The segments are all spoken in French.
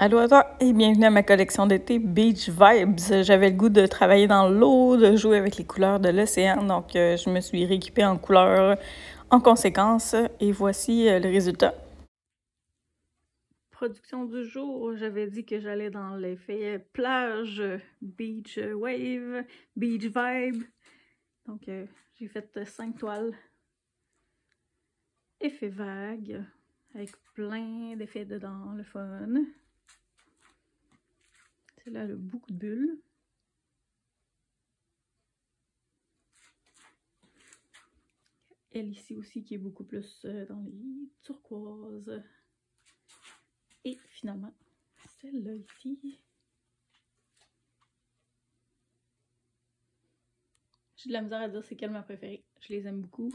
Allô à toi et bienvenue à ma collection d'été Beach Vibes. J'avais le goût de travailler dans l'eau, de jouer avec les couleurs de l'océan, donc je me suis rééquipée en couleurs en conséquence et voici le résultat. Production du jour, j'avais dit que j'allais dans l'effet plage, beach wave, beach vibe. Donc j'ai fait 5 toiles. Effet vague, avec plein d'effets dedans, le fun. Celle-là, elle a beaucoup de bulles. Elle ici aussi qui est beaucoup plus dans les turquoises. Et finalement, celle-là ici. J'ai de la misère à dire c'est quelle ma préférée. Je les aime beaucoup.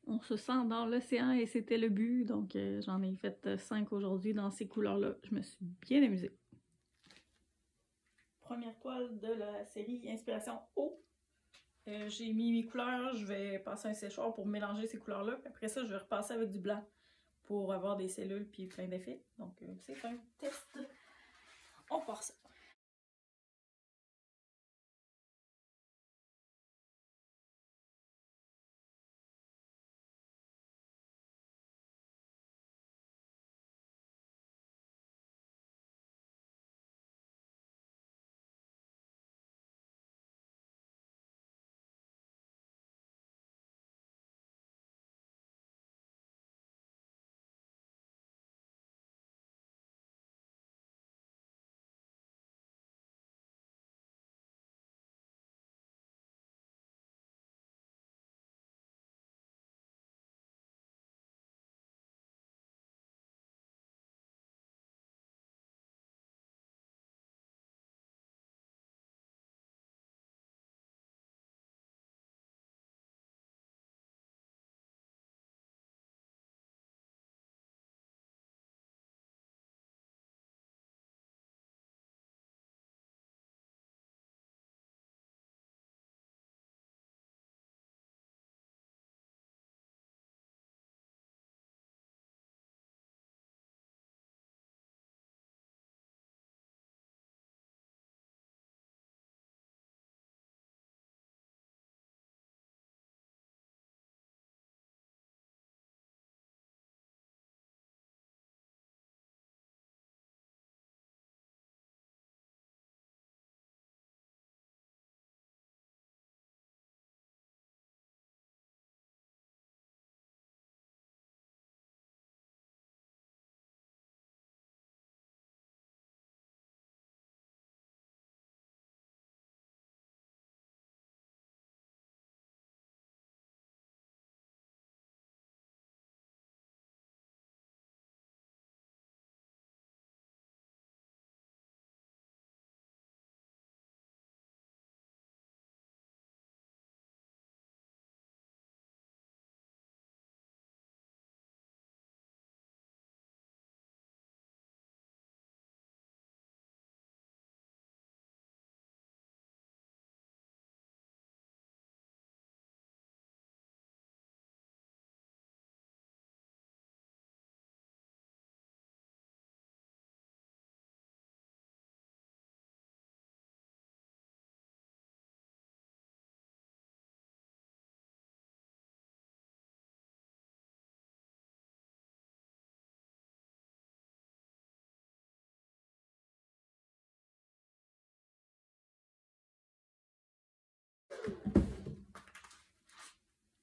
On se sent dans l'océan et c'était le but. Donc j'en ai fait 5 aujourd'hui dans ces couleurs-là. Je me suis bien amusée. Première toile de la série Inspiration Eau. J'ai mis mes couleurs. Je vais passer un séchoir pour mélanger ces couleurs-là. Après ça, je vais repasser avec du blanc pour avoir des cellules puis plein d'effets. Donc c'est un test. On part ça.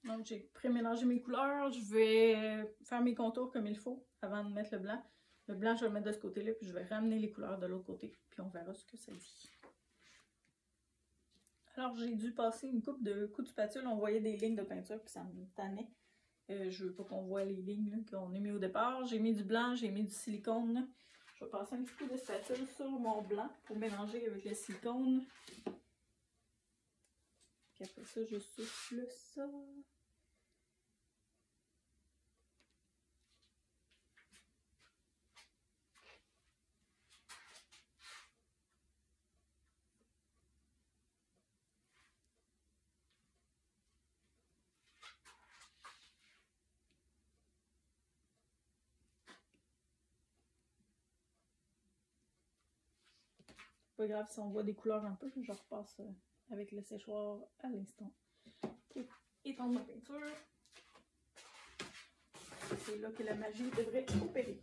Donc j'ai pré-mélangé mes couleurs. Je vais faire mes contours comme il faut avant de mettre le blanc. Le blanc, je vais le mettre de ce côté-là, puis je vais ramener les couleurs de l'autre côté, puis on verra ce que ça dit. Alors j'ai dû passer une coupe de coups de spatule. On voyait des lignes de peinture, puis ça me tannait. Je veux pas qu'on voit les lignes qu'on a mis au départ. J'ai mis du blanc, j'ai mis du silicone. Je vais passer un petit coup de spatule sur mon blanc pour mélanger avec le silicone. Puis après ça, je souffle ça. Pas grave si on voit des couleurs un peu, je repasse avec le séchoir à l'instant. Pour étendre ma peinture. C'est là que la magie devrait opérer.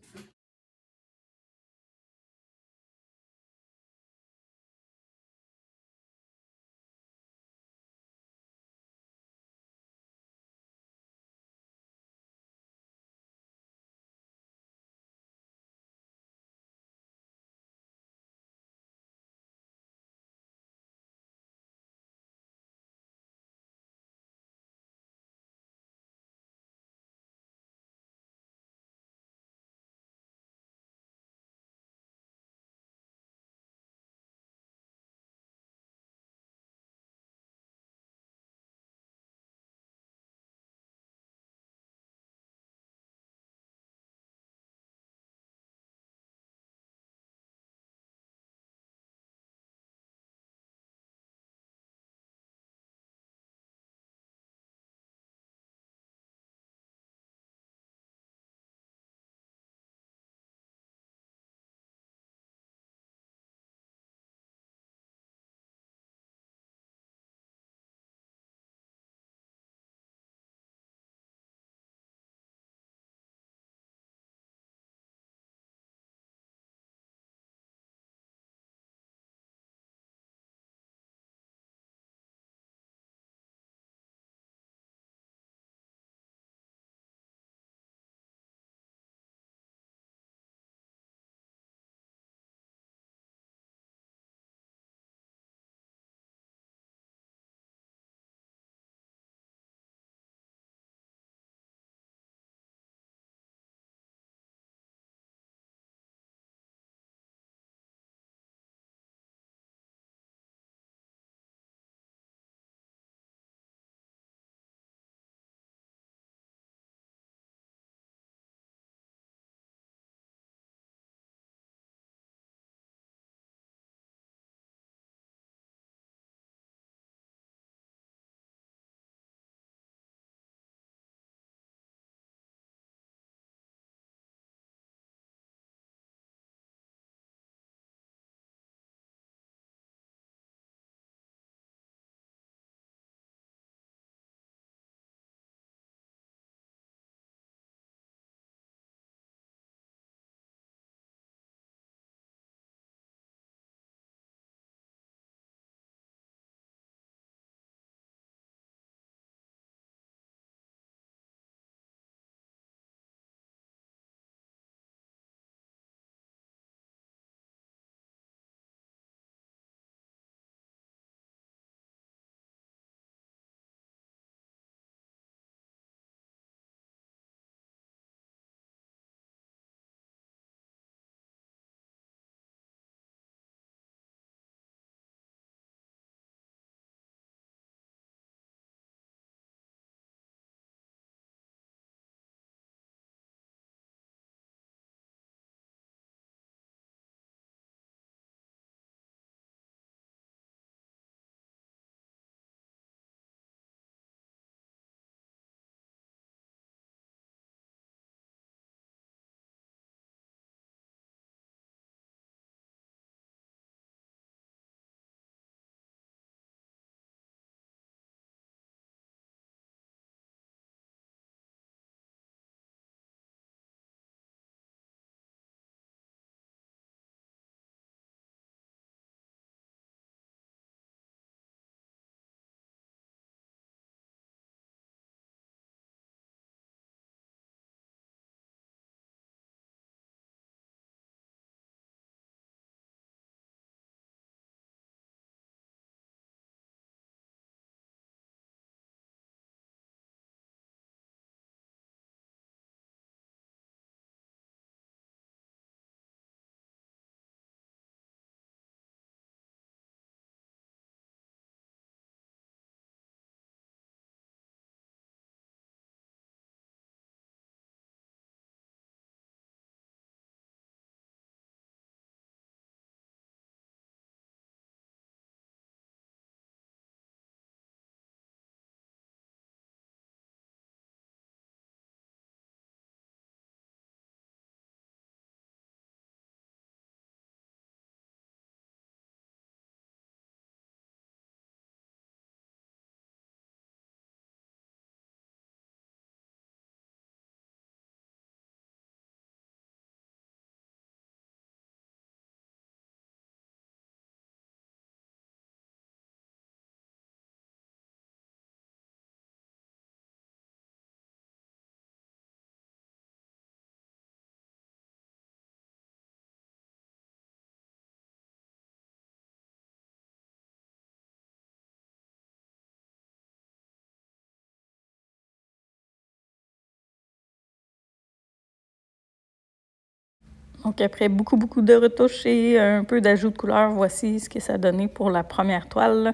Donc après beaucoup de retouches et un peu d'ajout de couleur, voici ce que ça a donné pour la première toile.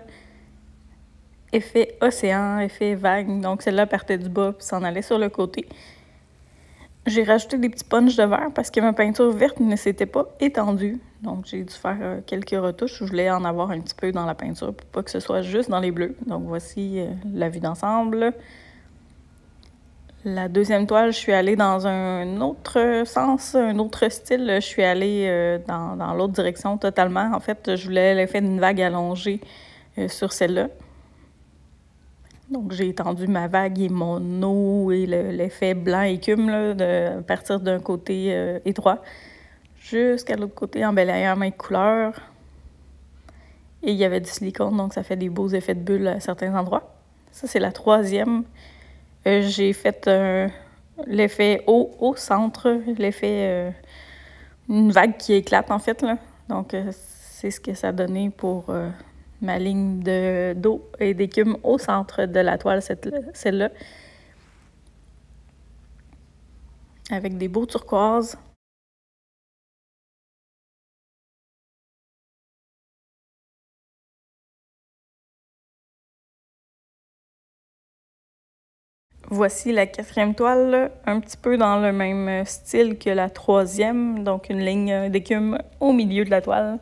Effet océan, effet vague, donc celle-là partait du bas puis s'en allait sur le côté. J'ai rajouté des petits punches de verre parce que ma peinture verte ne s'était pas étendue. Donc j'ai dû faire quelques retouches. Je voulais en avoir un petit peu dans la peinture pour pas que ce soit juste dans les bleus. Donc voici la vue d'ensemble. La deuxième toile, je suis allée dans un autre sens, un autre style. Je suis allée dans l'autre direction totalement. En fait, je voulais l'effet d'une vague allongée sur celle-là. Donc, j'ai étendu ma vague et mon eau et l'effet blanc écume à partir d'un côté étroit jusqu'à l'autre côté en balayant mes couleurs. Et il y avait du silicone, donc ça fait des beaux effets de bulles à certains endroits. Ça, c'est la troisième. J'ai fait l'effet eau au centre, l'effet une vague qui éclate en fait, là. Donc, c'est ce que ça a donné pour ma ligne d'eau et d'écume au centre de la toile, celle-là. Avec des beaux turquoises. Voici la quatrième toile, un petit peu dans le même style que la troisième, donc une ligne d'écume au milieu de la toile,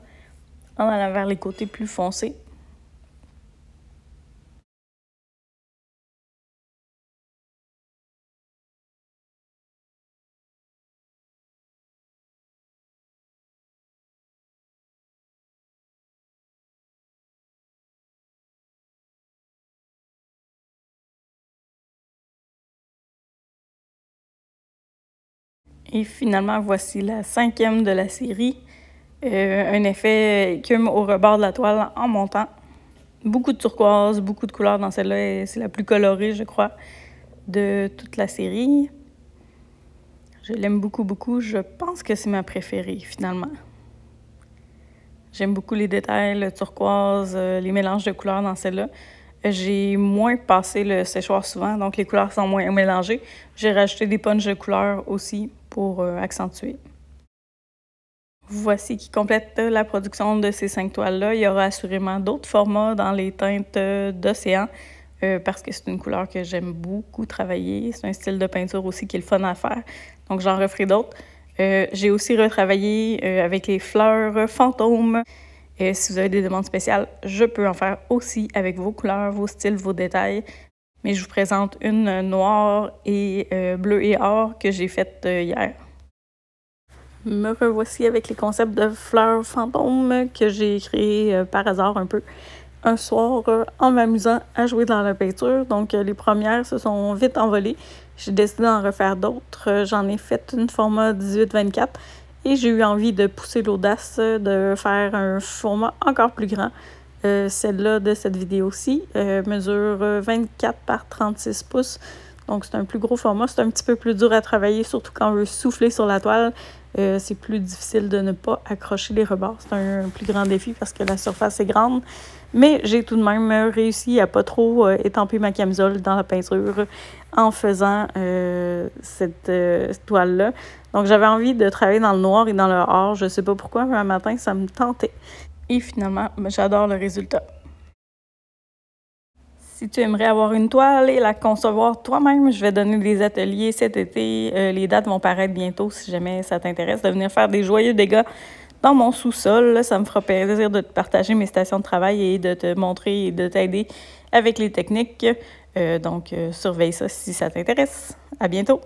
en allant vers les côtés plus foncés. Et finalement, voici la cinquième de la série. Un effet écume au rebord de la toile en montant. Beaucoup de turquoise, beaucoup de couleurs dans celle-là. C'est la plus colorée, je crois, de toute la série. Je l'aime beaucoup. Je pense que c'est ma préférée, finalement. J'aime beaucoup les détails, le turquoise, les mélanges de couleurs dans celle-là. J'ai moins passé le séchoir souvent, donc les couleurs sont moins mélangées. J'ai rajouté des punches de couleurs aussi pour accentuer. Voici qui complète la production de ces 5 toiles-là. Il y aura assurément d'autres formats dans les teintes d'océan parce que c'est une couleur que j'aime beaucoup travailler. C'est un style de peinture aussi qui est le fun à faire, donc j'en referai d'autres. J'ai aussi retravaillé avec les fleurs fantômes. Si vous avez des demandes spéciales, je peux en faire aussi avec vos couleurs, vos styles, vos détails. Mais je vous présente une noire et bleu et or que j'ai faite hier. Me revoici avec les concepts de fleurs fantômes que j'ai créés par hasard un peu un soir en m'amusant à jouer dans la peinture. Donc les premières se sont vite envolées. J'ai décidé d'en refaire d'autres. J'en ai fait une format 18-24 et j'ai eu envie de pousser l'audace de faire un format encore plus grand. Celle-là de cette vidéo-ci mesure 24 par 36 pouces. Donc c'est un plus gros format. C'est un petit peu plus dur à travailler, surtout quand on veut souffler sur la toile. C'est plus difficile de ne pas accrocher les rebords. C'est un plus grand défi parce que la surface est grande. Mais j'ai tout de même réussi à pas trop étamper ma camisole dans la peinture en faisant cette toile-là. Donc j'avais envie de travailler dans le noir et dans le or. Je sais pas pourquoi, mais un matin, ça me tentait. Et finalement, j'adore le résultat. Si tu aimerais avoir une toile et la concevoir toi-même, je vais donner des ateliers cet été. Les dates vont paraître bientôt si jamais ça t'intéresse de venir faire des joyeux dégâts dans mon sous-sol. Ça me fera plaisir de te partager mes stations de travail et de te montrer et de t'aider avec les techniques. Donc, surveille ça si ça t'intéresse. À bientôt!